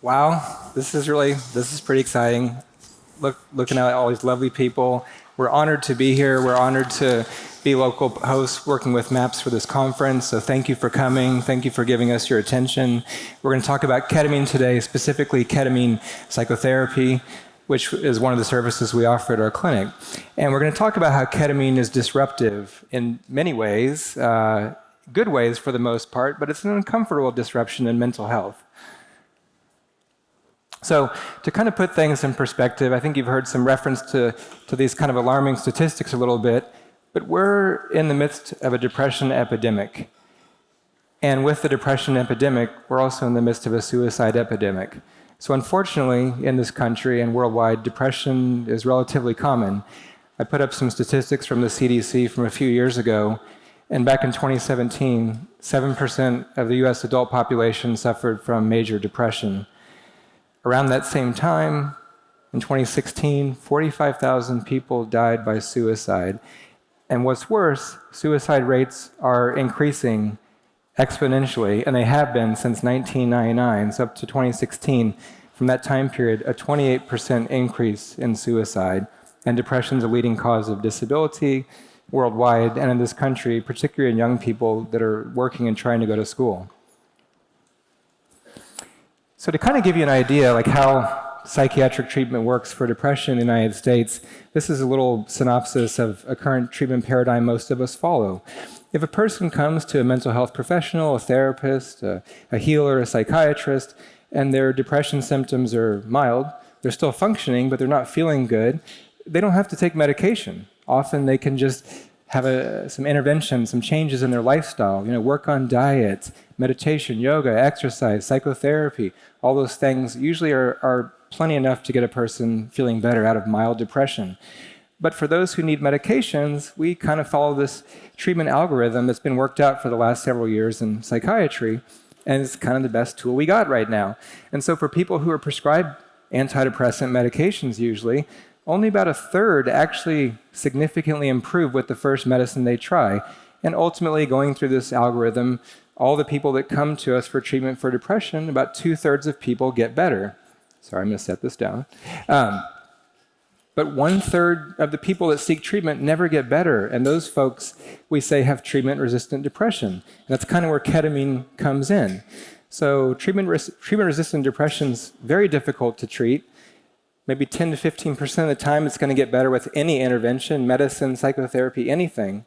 Wow, this is pretty exciting. Looking at all these lovely people. We're honored to be here. We're honored to be local hosts working with MAPS for this conference. So thank you for coming. Thank you for giving us your attention. We're going to talk about ketamine today, specifically ketamine psychotherapy, which is one of the services we offer at our clinic. And we're going to talk about how ketamine is disruptive in many ways, good ways for the most part, but it's an uncomfortable disruption in mental health. So to kind of put things in perspective, I think you've heard some reference to these kind of alarming statistics a little bit, but we're in the midst of a depression epidemic. And with the depression epidemic, we're also in the midst of a suicide epidemic. So unfortunately, in this country and worldwide, depression is relatively common. I put up some statistics from the CDC from a few years ago, and back in 2017, 7% of the US adult population suffered from major depression. Around that same time, in 2016, 45,000 people died by suicide. And what's worse, suicide rates are increasing exponentially, and they have been since 1999, so up to 2016. From that time period, a 28% increase in suicide. And depression is a leading cause of disability worldwide and in this country, particularly in young people that are working and trying to go to school. So to kind of give you an idea like how psychiatric treatment works for depression in the United States, this is a little synopsis of a current treatment paradigm most of us follow. If a person comes to a mental health professional, a therapist, a healer, a psychiatrist, and their depression symptoms are mild, they're still functioning, but they're not feeling good, they don't have to take medication. Often they can just have some intervention, some changes in their lifestyle, work on diet, meditation, yoga, exercise, psychotherapy, all those things usually are plenty enough to get a person feeling better out of mild depression. But for those who need medications, we kind of follow this treatment algorithm that's been worked out for the last several years in psychiatry, and it's kind of the best tool we got right now. And so for people who are prescribed antidepressant medications usually, only about a third actually significantly improve with the first medicine they try. And ultimately, going through this algorithm, all the people that come to us for treatment for depression, about 2/3 of people get better. Sorry, I'm going to set this down. But 1/3 of the people that seek treatment never get better. And those folks, we say, have treatment-resistant depression. And that's kind of where ketamine comes in. So treatment-resistant depression is very difficult to treat. Maybe 10 to 15% of the time it's going to get better with any intervention, medicine, psychotherapy, anything.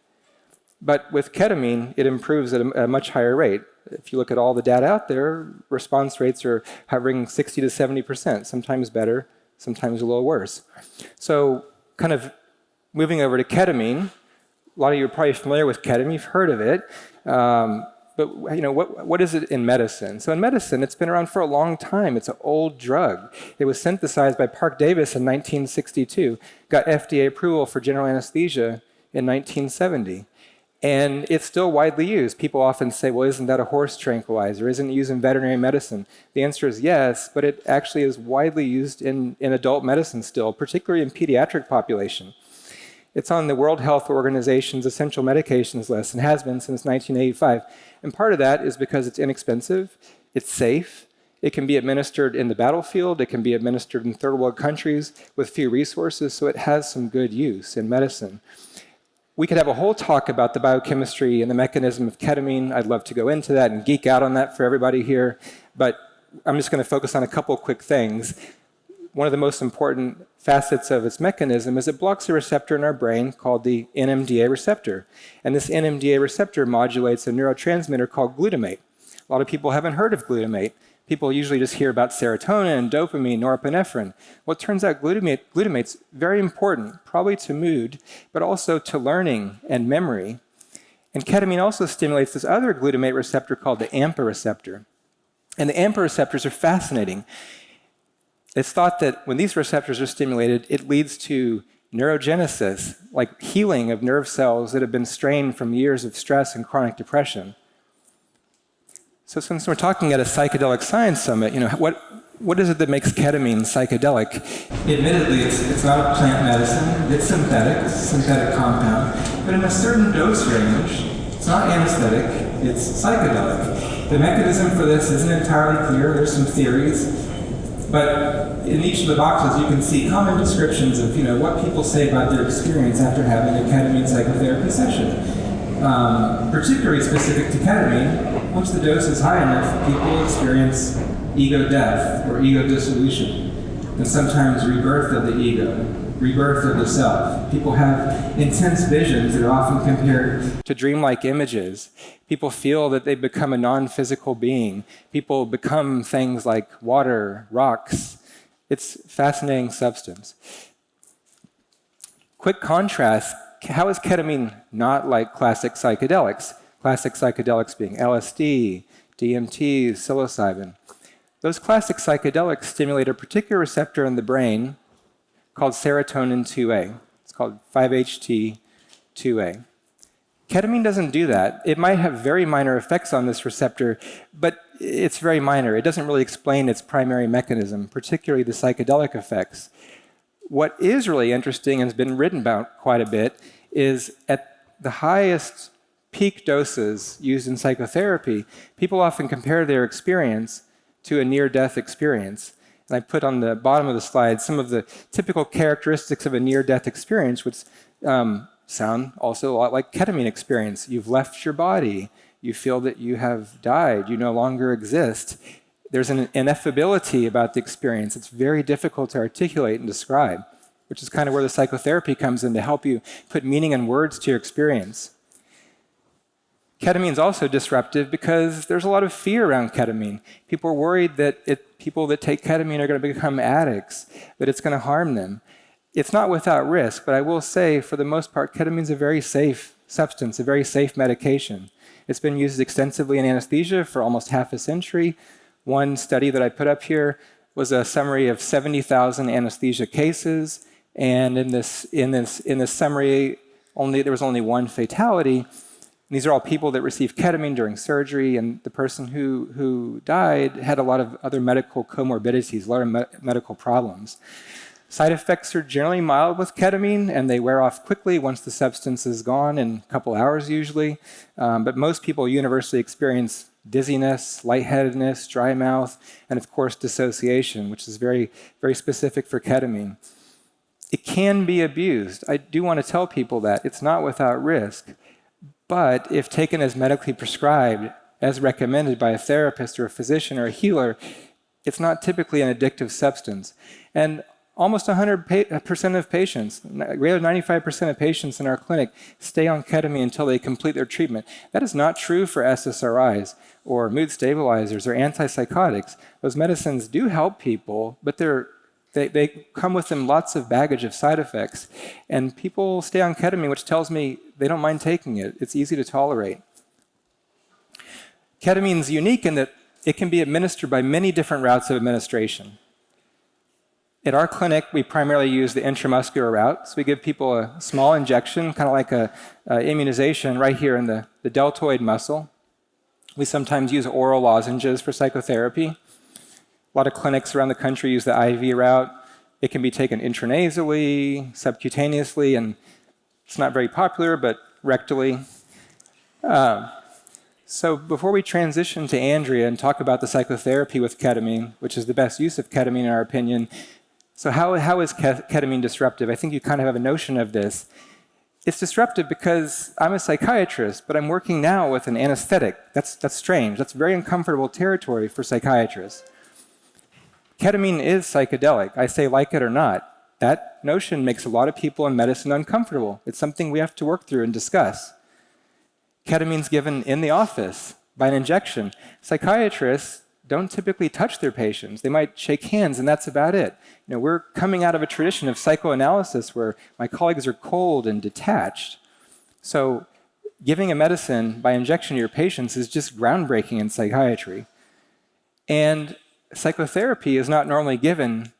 But with ketamine, it improves at a much higher rate. If you look at all the data out there, response rates are hovering 60 to 70%, sometimes better, sometimes a little worse. So kind of moving over to ketamine, a lot of you are probably familiar with ketamine, you've heard of it. But what is it in medicine? So in medicine, it's been around for a long time. It's an old drug. It was synthesized by Park Davis in 1962, got FDA approval for general anesthesia in 1970. And it's still widely used. People often say, well, isn't that a horse tranquilizer? Isn't it used in veterinary medicine? The answer is yes, but it actually is widely used in adult medicine still, particularly in pediatric population. It's on the World Health Organization's essential medications list and has been since 1985. And part of that is because it's inexpensive, it's safe, it can be administered in the battlefield, it can be administered in third world countries with few resources, so it has some good use in medicine. We could have a whole talk about the biochemistry and the mechanism of ketamine. I'd love to go into that and geek out on that for everybody here, but I'm just going to focus on a couple quick things. One of the most important facets of its mechanism is it blocks a receptor in our brain called the NMDA receptor. And this NMDA receptor modulates a neurotransmitter called glutamate. A lot of people haven't heard of glutamate. People usually just hear about serotonin, dopamine, norepinephrine. Well, it turns out glutamate's very important, probably to mood, but also to learning and memory. And ketamine also stimulates this other glutamate receptor called the AMPA receptor. And the AMPA receptors are fascinating. It's thought that when these receptors are stimulated, it leads to neurogenesis, like healing of nerve cells that have been strained from years of stress and chronic depression. So since we're talking at a psychedelic science summit, what is it that makes ketamine psychedelic? Admittedly, it's not a plant medicine. It's synthetic compound. But in a certain dose range, it's not anesthetic, it's psychedelic. The mechanism for this isn't entirely clear. There's some theories. But in each of the boxes, you can see common descriptions of what people say about their experience after having a ketamine psychotherapy session. Particularly specific to ketamine, once the dose is high enough, people experience ego death or ego dissolution, and sometimes rebirth of the ego, rebirth of the self. People have intense visions that are often compared to dreamlike images. People feel that they become a non-physical being. People become things like water, rocks. It's fascinating substance. Quick contrast, how is ketamine not like classic psychedelics? Classic psychedelics being LSD, DMT, psilocybin. Those classic psychedelics stimulate a particular receptor in the brain called serotonin 2A. It's called 5-HT2A. Ketamine doesn't do that. It might have very minor effects on this receptor, but it's very minor. It doesn't really explain its primary mechanism, particularly the psychedelic effects. What is really interesting and has been written about quite a bit is at the highest peak doses used in psychotherapy, people often compare their experience to a near-death experience. And I put on the bottom of the slide some of the typical characteristics of a near-death experience, which sound also a lot like ketamine experience. You've left your body. You feel that you have died. You no longer exist. There's an ineffability about the experience. It's very difficult to articulate and describe, which is kind of where the psychotherapy comes in to help you put meaning and words to your experience. Ketamine is also disruptive because there's a lot of fear around ketamine. People are worried that people that take ketamine are going to become addicts, that it's going to harm them. It's not without risk, but I will say, for the most part, ketamine is a very safe substance, a very safe medication. It's been used extensively in anesthesia for almost half a century. One study that I put up here was a summary of 70,000 anesthesia cases, and in this summary, there was only one fatality. And these are all people that received ketamine during surgery, and the person who died had a lot of other medical comorbidities, a lot of medical problems. Side effects are generally mild with ketamine, and they wear off quickly once the substance is gone, in a couple hours usually. But most people universally experience dizziness, lightheadedness, dry mouth, and of course dissociation, which is very, very specific for ketamine. It can be abused. I do want to tell people that. It's not without risk. But if taken as medically prescribed, as recommended by a therapist or a physician or a healer, it's not typically an addictive substance. And almost 100% of patients, greater than 95% of patients in our clinic stay on ketamine until they complete their treatment. That is not true for SSRIs or mood stabilizers or antipsychotics. Those medicines do help people, but they come with them lots of baggage of side effects. And people stay on ketamine, which tells me they don't mind taking it. It's easy to tolerate. Ketamine is unique in that it can be administered by many different routes of administration. At our clinic, we primarily use the intramuscular route. So we give people a small injection, kind of like an immunization right here in the deltoid muscle. We sometimes use oral lozenges for psychotherapy. A lot of clinics around the country use the IV route. It can be taken intranasally, subcutaneously, and it's not very popular, but rectally. So before we transition to Andrea and talk about the psychotherapy with ketamine, which is the best use of ketamine in our opinion, so how is ketamine disruptive? I think you kind of have a notion of this. It's disruptive because I'm a psychiatrist, but I'm working now with an anesthetic. That's strange. That's very uncomfortable territory for psychiatrists. Ketamine is psychedelic. I say like it or not. That notion makes a lot of people in medicine uncomfortable. It's something we have to work through and discuss. Ketamine's given in the office by an injection. Psychiatrists don't typically touch their patients. They might shake hands, and that's about it. We're coming out of a tradition of psychoanalysis where my colleagues are cold and detached. So giving a medicine by injection to your patients is just groundbreaking in psychiatry. And psychotherapy is not normally given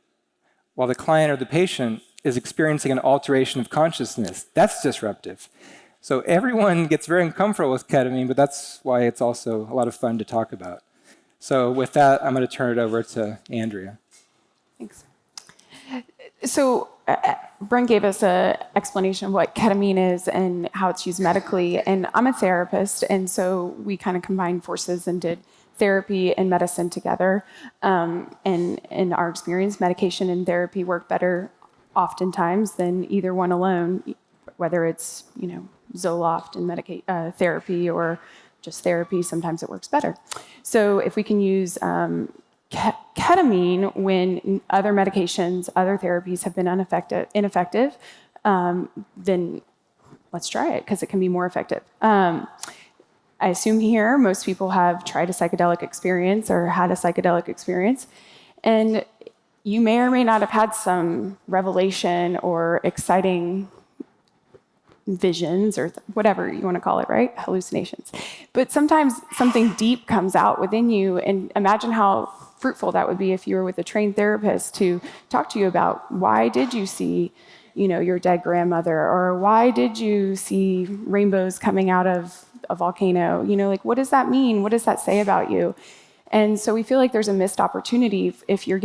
while the client or the patient is experiencing an alteration of consciousness. That's disruptive. So everyone gets very uncomfortable with ketamine, but that's why it's also a lot of fun to talk about. So with that, I'm going to turn it over to Andrea. Thanks. So Brent gave us an explanation of what ketamine is and how it's used medically. And I'm a therapist, and so we kind of combined forces and did therapy and medicine together. And in our experience, medication and therapy work better oftentimes than either one alone, whether it's, Zoloft and therapy or just therapy, sometimes it works better. So if we can use ketamine when other medications, other therapies have been ineffective, then let's try it because it can be more effective. I assume here most people have tried a psychedelic experience or had a psychedelic experience, and you may or may not have had some revelation or exciting visions or whatever you want to call it, right? Hallucinations. But sometimes something deep comes out within you, and imagine how fruitful that would be if you were with a trained therapist to talk to you about why did you see, your dead grandmother, or why did you see rainbows coming out of a volcano? What does that mean? What does that say about you? And so we feel like there's a missed opportunity if you're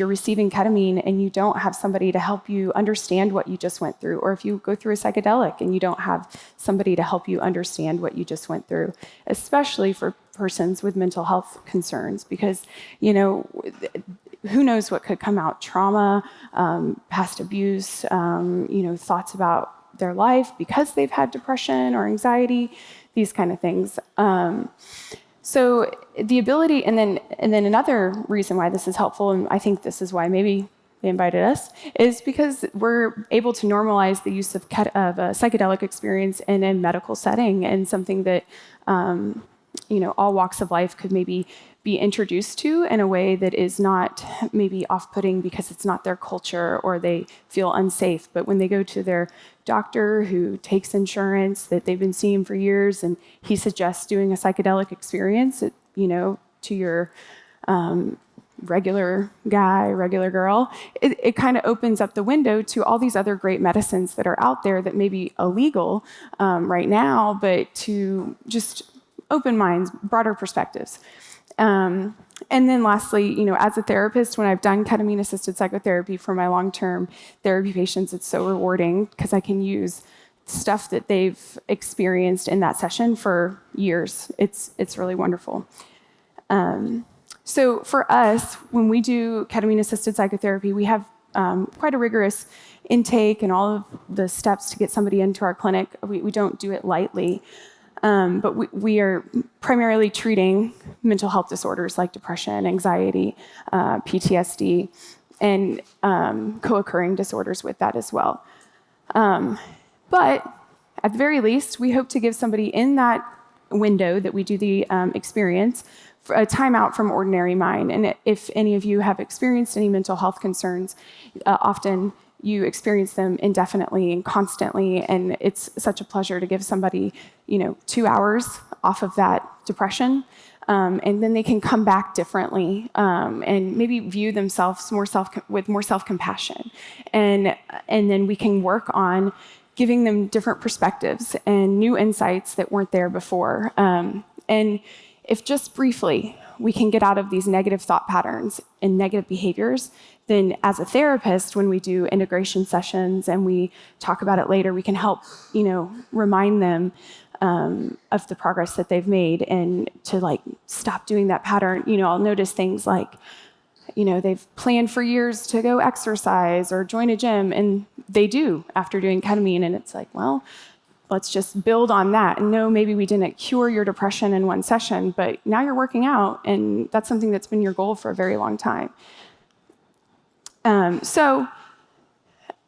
receiving ketamine and you don't have somebody to help you understand what you just went through, or if you go through a psychedelic and you don't have somebody to help you understand what you just went through, especially for persons with mental health concerns, because, who knows what could come out, trauma, past abuse, thoughts about their life because they've had depression or anxiety, these kind of things. So the ability, and then another reason why this is helpful, and I think this is why maybe they invited us, is because we're able to normalize the use of a psychedelic experience in a medical setting, and something that all walks of life could maybe be introduced to in a way that is not maybe off-putting because it's not their culture or they feel unsafe. But when they go to their doctor who takes insurance that they've been seeing for years, and he suggests doing a psychedelic experience, to your regular guy, regular girl, it kind of opens up the window to all these other great medicines that are out there that may be illegal right now, but to just open minds, broader perspectives. And then lastly, as a therapist, when I've done ketamine-assisted psychotherapy for my long-term therapy patients, it's so rewarding because I can use stuff that they've experienced in that session for years. It's really wonderful. So for us, when we do ketamine-assisted psychotherapy, we have quite a rigorous intake and all of the steps to get somebody into our clinic. We don't do it lightly. But we are primarily treating mental health disorders like depression, anxiety, PTSD, and co-occurring disorders with that as well. But at the very least, we hope to give somebody in that window that we do the experience a timeout from ordinary mind. And if any of you have experienced any mental health concerns, often you experience them indefinitely and constantly, and it's such a pleasure to give somebody, 2 hours off of that depression, and then they can come back differently, and maybe view themselves with more self-compassion, and then we can work on giving them different perspectives and new insights that weren't there before. And if just briefly we can get out of these negative thought patterns and negative behaviors, then as a therapist, when we do integration sessions and we talk about it later, we can help, remind them of the progress that they've made and to stop doing that pattern. I'll notice things like, they've planned for years to go exercise or join a gym, and they do after doing ketamine, and it's like, well, let's just build on that. And no, maybe we didn't cure your depression in one session, but now you're working out, and that's something that's been your goal for a very long time.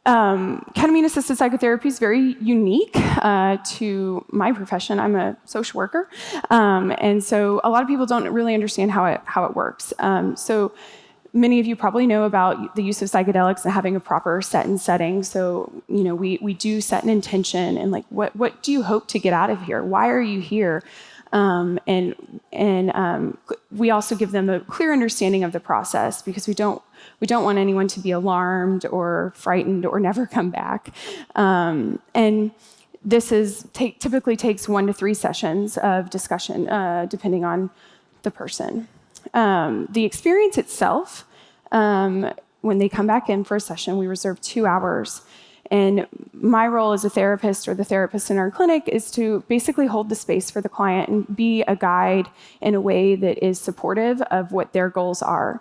Ketamine-assisted psychotherapy is very unique to my profession. I'm a social worker, and so a lot of people don't really understand how it works. So many of you probably know about the use of psychedelics and having a proper set and setting. So we do set an intention and what do you hope to get out of here? Why are you here? And we also give them a clear understanding of the process because we don't want anyone to be alarmed or frightened or never come back. And this typically takes 1 to 3 sessions of discussion, depending on the person. The experience itself, when they come back in for a session, we reserve 2 hours. And my role as a therapist or the therapist in our clinic is to basically hold the space for the client and be a guide in a way that is supportive of what their goals are.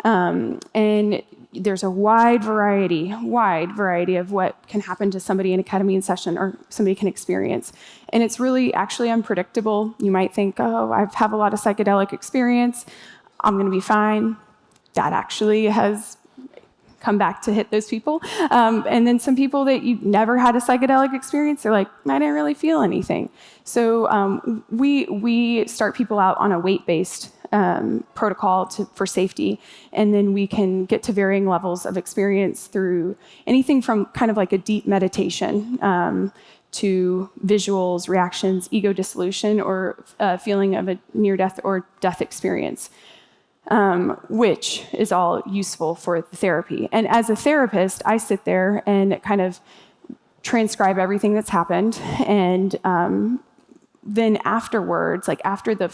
And there's a wide variety of what can happen to somebody in a ketamine session or somebody can experience. And it's really actually unpredictable. You might think, oh, I have a lot of psychedelic experience, I'm going to be fine. That actually has come back to hit those people. And then some people that you never had a psychedelic experience, they're like, I didn't really feel anything. So we start people out on a weight-based protocol for safety, and then we can get to varying levels of experience through anything from kind of like a deep meditation to visuals, reactions, ego dissolution, or feeling of a near-death or death experience. Which is all useful for the therapy. And as a therapist, I sit there and kind of transcribe everything that's happened. And then afterwards, like after the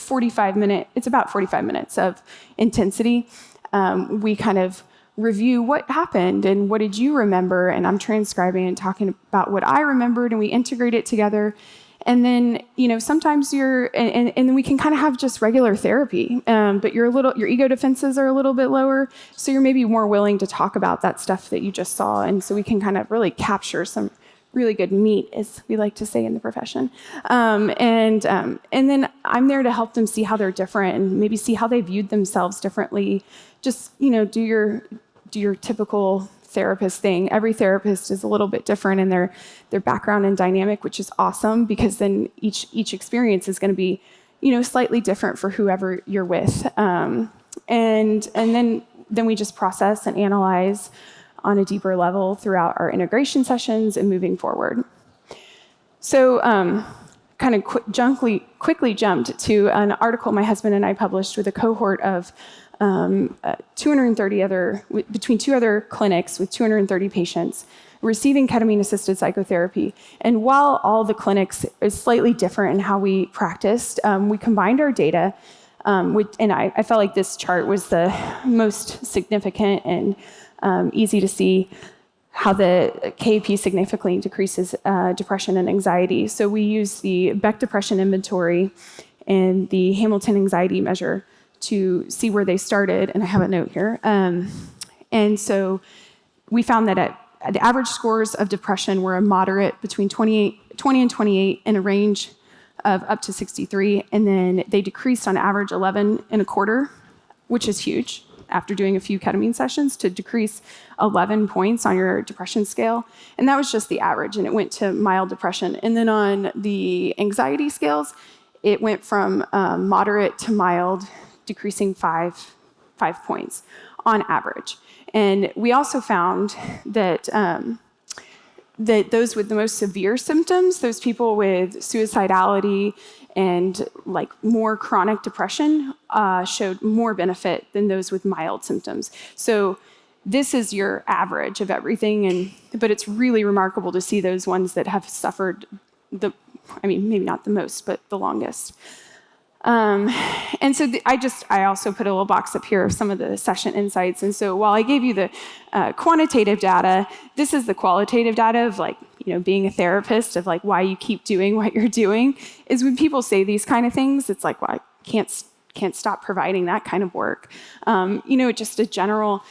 it's about 45 minutes of intensity, we kind of review what happened and what did you remember. And I'm transcribing and talking about what I remembered, and we integrate it together. And then, sometimes and then we can kind of have just regular therapy, but your ego defenses are a little bit lower, so you're maybe more willing to talk about that stuff that you just saw, and so we can kind of really capture some really good meat, as we like to say in the profession. And then I'm there to help them see how they're different and maybe see how they viewed themselves differently. Just, do your typical therapist thing. Every therapist is a little bit different in their background and dynamic, which is awesome, because then each experience is going to be, slightly different for whoever you're with. And then we just process and analyze on a deeper level throughout our integration sessions and moving forward. So kind of quickly jumped to an article my husband and I published with a cohort of 230 between two other clinics with 230 patients receiving ketamine-assisted psychotherapy. And while all the clinics is slightly different in how we practiced, we combined our data, and I felt like this chart was the most significant and easy to see how the KAP significantly decreases depression and anxiety. So we use the Beck Depression Inventory and the Hamilton Anxiety Measure to see where they started, and I have a note here. And so we found that the average scores of depression were a moderate between 20 and 28 in a range of up to 63, and then they decreased on average 11 and a quarter, which is huge, after doing a few ketamine sessions, to decrease 11 points on your depression scale. And that was just the average, and it went to mild depression. And then on the anxiety scales, it went from moderate to mild, decreasing 5 points on average. And we also found that that those with the most severe symptoms, those people with suicidality and like more chronic depression, showed more benefit than those with mild symptoms. So this is your average of everything, but it's really remarkable to see those ones that have suffered maybe not the most, but the longest. And so I also put a little box up here of some of the session insights. And so while I gave you the quantitative data, this is the qualitative data of being a therapist, of why you keep doing what you're doing, is when people say these kind of things, it's like, well, I can't stop providing that kind of work. Just a general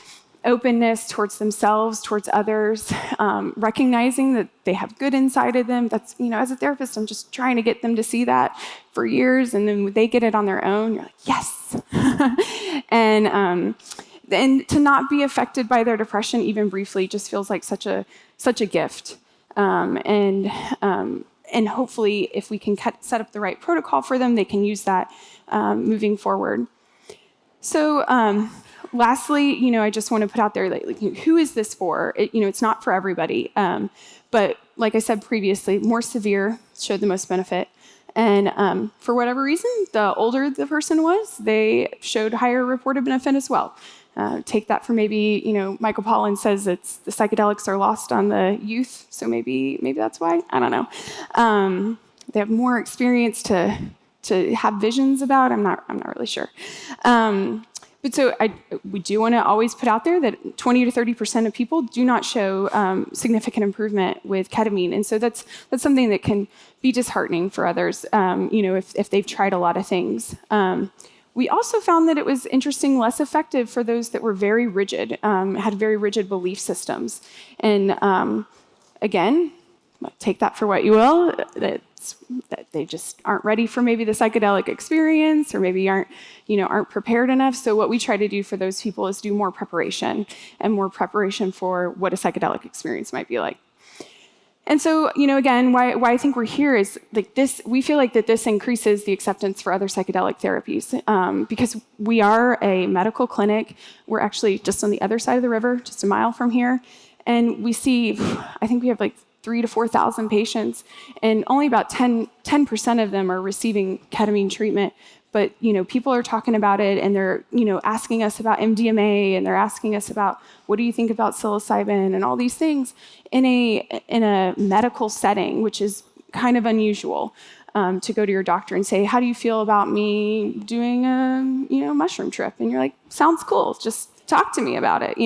openness towards themselves, towards others, recognizing that they have good inside of them. That's, as a therapist, I'm just trying to get them to see that for years, and then when they get it on their own, you're like, yes. And to not be affected by their depression, even briefly, just feels like such a gift. And hopefully, if we can set up the right protocol for them, they can use that moving forward. So, lastly, I just want to put out there, who is this for? It's not for everybody. But like I said previously, more severe showed the most benefit. And for whatever reason, the older the person was, they showed higher reported benefit as well. Take that for maybe, Michael Pollan says the psychedelics are lost on the youth, so maybe that's why. I don't know. They have more experience to have visions about. I'm not really sure. But so we do want to always put out there that 20 to 30% of people do not show significant improvement with ketamine. And so that's something that can be disheartening for others, if they've tried a lot of things. We also found that it was interesting, less effective for those that were very rigid, had very rigid belief systems. And again, take that for what you will, that they just aren't ready for maybe the psychedelic experience, or maybe aren't prepared enough. So what we try to do for those people is do more preparation for what a psychedelic experience might be like. And so, again, why I think we're here is like this. We feel like that this increases the acceptance for other psychedelic therapies because we are a medical clinic. We're actually just on the other side of the river, just a mile from here, and we see. I think we have like 3,000 to 4,000 patients, and only about 10% of them are receiving ketamine treatment. But people are talking about it, and they're asking us about MDMA, and they're asking us about what do you think about psilocybin, and all these things in a medical setting, which is kind of unusual to go to your doctor and say, how do you feel about me doing a mushroom trip? And you're like, sounds cool. Just talk to me about it,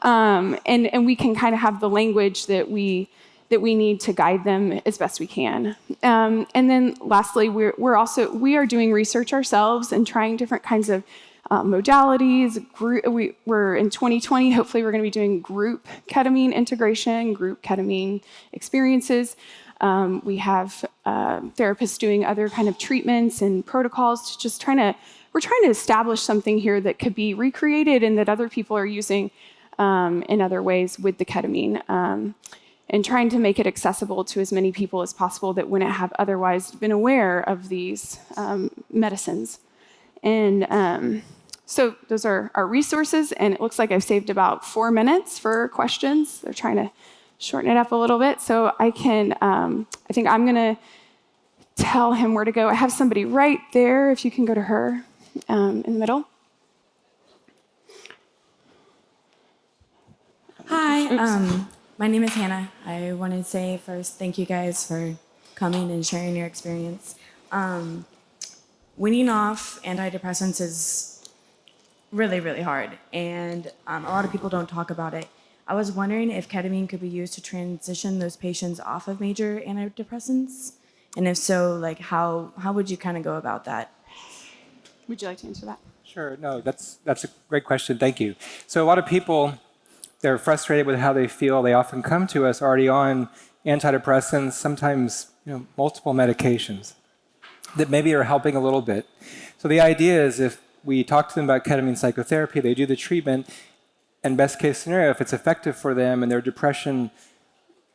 And we can kind of have the language that we need to guide them as best we can. And then lastly, we are doing research ourselves and trying different kinds of modalities. We're in 2020, hopefully we're going to be doing group ketamine integration, group ketamine experiences. We have therapists doing other kind of treatments and protocols to we're trying to establish something here that could be recreated and that other people are using in other ways with the ketamine. And trying to make it accessible to as many people as possible that wouldn't have otherwise been aware of these medicines. And so those are our resources, and it looks like I've saved about 4 minutes for questions. They're trying to shorten it up a little bit, so I think I'm going to tell him where to go. I have somebody right there, if you can go to her in the middle. Hi. My name is Hannah. I want to say first, thank you guys for coming and sharing your experience. Weaning off antidepressants is really, really hard, and a lot of people don't talk about it. I was wondering if ketamine could be used to transition those patients off of major antidepressants, and if so, like how would you kind of go about that? Would you like to answer that? Sure. No, that's a great question. Thank you. So a lot of people, they're frustrated with how they feel. They often come to us already on antidepressants, sometimes multiple medications that maybe are helping a little bit. So the idea is if we talk to them about ketamine psychotherapy, they do the treatment, and best case scenario, if it's effective for them and their depression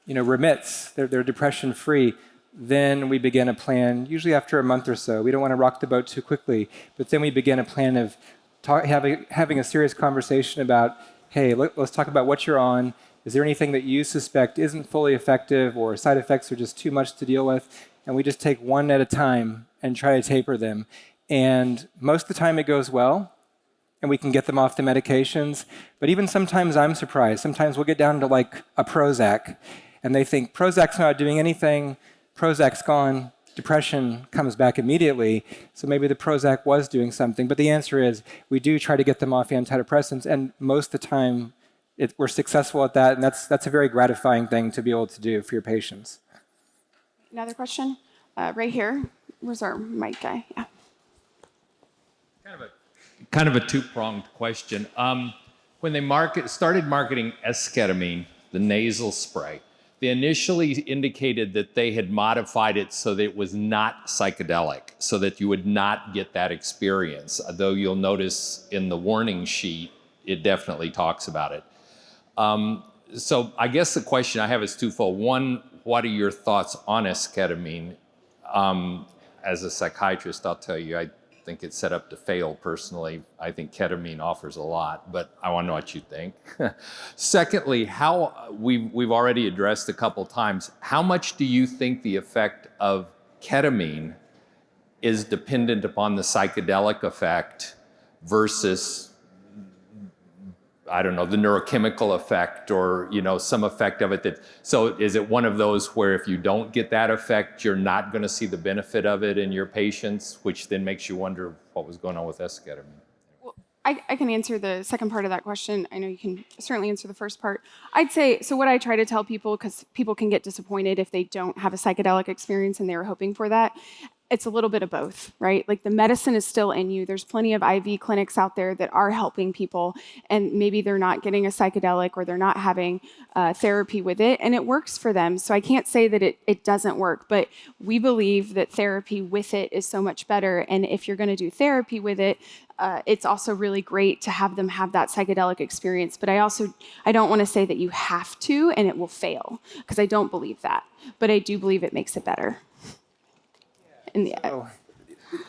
remits, they're depression free, then we begin a plan, usually after a month or so. We don't want to rock the boat too quickly, but then we begin a plan of having a serious conversation about, hey, let's talk about what you're on. Is there anything that you suspect isn't fully effective or side effects are just too much to deal with? And we just take one at a time and try to taper them. And most of the time it goes well, and we can get them off the medications. But even sometimes I'm surprised. Sometimes we'll get down to like a Prozac, and they think Prozac's not doing anything, Prozac's gone, depression comes back immediately, so maybe the Prozac was doing something. But the answer is we do try to get them off antidepressants, and most of the time we're successful at that, and that's a very gratifying thing to be able to do for your patients. Another question? Right here. Where's our mic guy? Yeah. Kind of a two-pronged question. When they started marketing esketamine, the nasal spray, they initially indicated that they had modified it so that it was not psychedelic, so that you would not get that experience. Though you'll notice in the warning sheet, it definitely talks about it. So I guess the question I have is twofold. One, what are your thoughts on esketamine? As a psychiatrist, I'll tell you, I think it's set up to fail personally. I think ketamine offers a lot, but I want to know what you think. Secondly, how we've already addressed a couple times, how much do you think the effect of ketamine is dependent upon the psychedelic effect versus, I don't know, the neurochemical effect or, some effect of it so is it one of those where if you don't get that effect, you're not going to see the benefit of it in your patients, which then makes you wonder what was going on with esketamine? Well, I can answer the second part of that question. I know you can certainly answer the first part. I'd say, so what I try to tell people, because people can get disappointed if they don't have a psychedelic experience and they were hoping for that, it's a little bit of both, right? Like the medicine is still in you. There's plenty of IV clinics out there that are helping people, and maybe they're not getting a psychedelic or they're not having therapy with it, and it works for them. So I can't say that it doesn't work, but we believe that therapy with it is so much better. And if you're going to do therapy with it, it's also really great to have them have that psychedelic experience. But I don't want to say that you have to and it will fail, because I don't believe that. But I do believe it makes it better. So,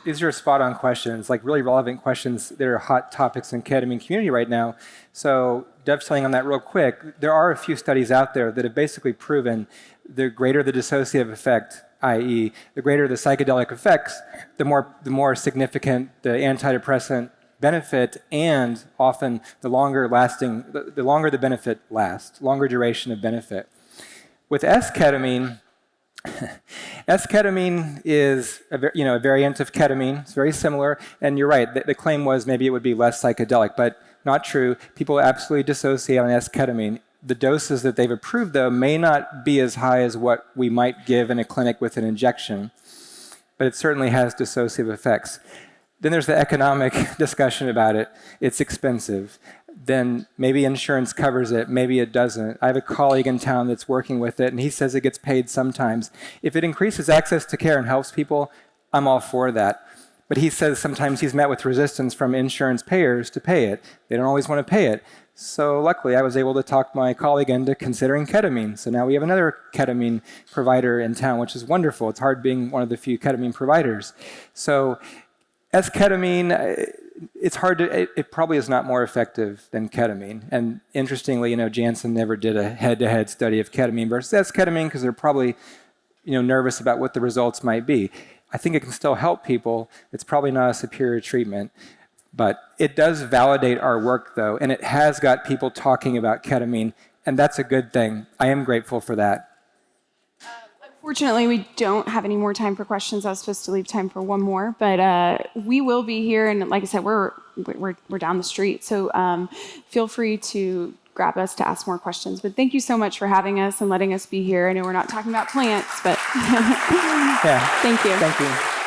these are spot-on questions, like really relevant questions that are hot topics in ketamine community right now. So dovetailing on that real quick, there are a few studies out there that have basically proven the greater the dissociative effect, i.e. the greater the psychedelic effects, the more significant the antidepressant benefit, and often the longer the benefit lasts, longer duration of benefit. With S-ketamine, S-ketamine is a variant of ketamine. It's very similar, and you're right. The claim was maybe it would be less psychedelic, but not true. People absolutely dissociate on S-ketamine. The doses that they've approved, though, may not be as high as what we might give in a clinic with an injection, but it certainly has dissociative effects. Then there's the economic discussion about it. It's expensive. Then maybe insurance covers it, maybe it doesn't. I have a colleague in town that's working with it, and he says it gets paid sometimes. If it increases access to care and helps people, I'm all for that. But he says sometimes he's met with resistance from insurance payers to pay it. They don't always want to pay it. So luckily, I was able to talk my colleague into considering ketamine. So now we have another ketamine provider in town, which is wonderful. It's hard being one of the few ketamine providers. So S-ketamine, it's hard to, it probably is not more effective than ketamine. And interestingly, Janssen never did a head-to-head study of ketamine versus S-ketamine because they're probably, nervous about what the results might be. I think it can still help people. It's probably not a superior treatment. But it does validate our work, though, and it has got people talking about ketamine, and that's a good thing. I am grateful for that. Unfortunately, we don't have any more time for questions. I was supposed to leave time for one more, but we will be here. And like I said, we're down the street. So feel free to grab us to ask more questions. But thank you so much for having us and letting us be here. I know we're not talking about plants, but yeah. Thank you. Thank you.